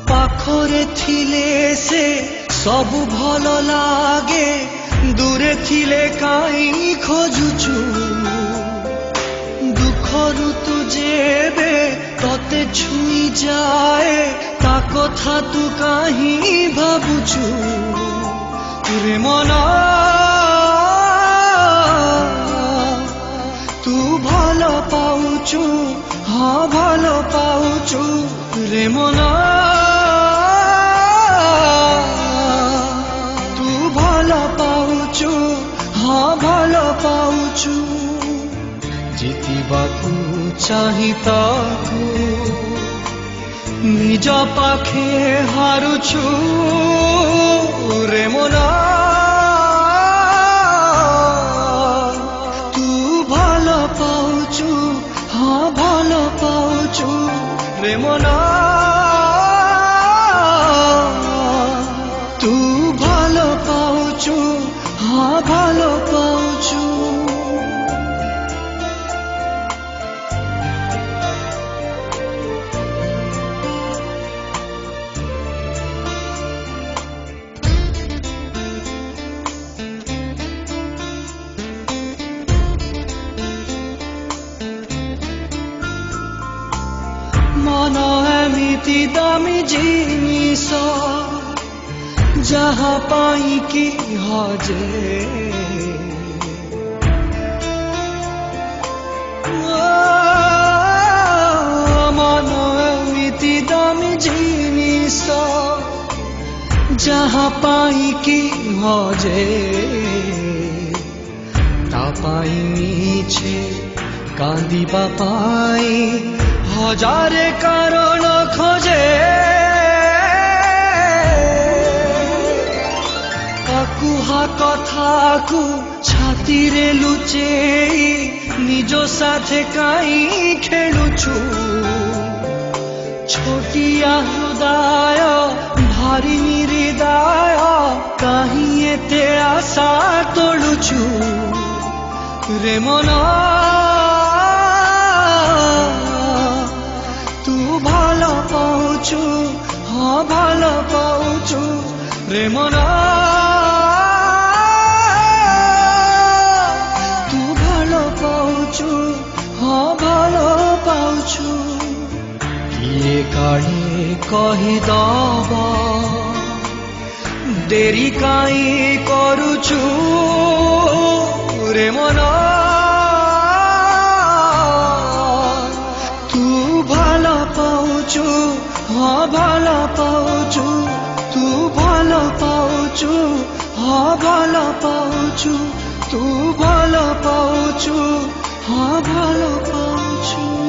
पाखरे थिले से सब भल लागे दूरे थिले काई खोजुचु दुख ऋतु जेबे तते छुई जाए ता कथा तू काई भाबुचु रे मना तू भल पाउचु हाँ भल पाउचु रे मना हाँ भल पाउचु जीतिबाकू चाहि ताकू निज पाखे हारुचु रे मना तू भल पाउचु हाँ भल पाउचु रे मना तू भल पाउचु हाँ भल पाउचु मन एमिति दामी जिनिस जहाँ पाई की हजे मन एमिति दामी जिनिस जहाँ पाई की हजे तापाई मीछे कांदिबा पाई हजारे कारण खोजे कुहा कथा को छाती रे लुचे निज साथे काई खेलुछु छोटिया हृदय भारी निहृदय काहीं एते आशा तोलुछु रे मना तू भल पाउचु हाँ भल पाउचु रे मना हाँ भल पाउछु किए काढ़े कहीदब देरी काई करुछु रे मना तू भल पाउछु हाँ भल पाउछु तू भल पाउछु हाँ भल पाउछु तू भल पाउछु हाँ भल पाउछु।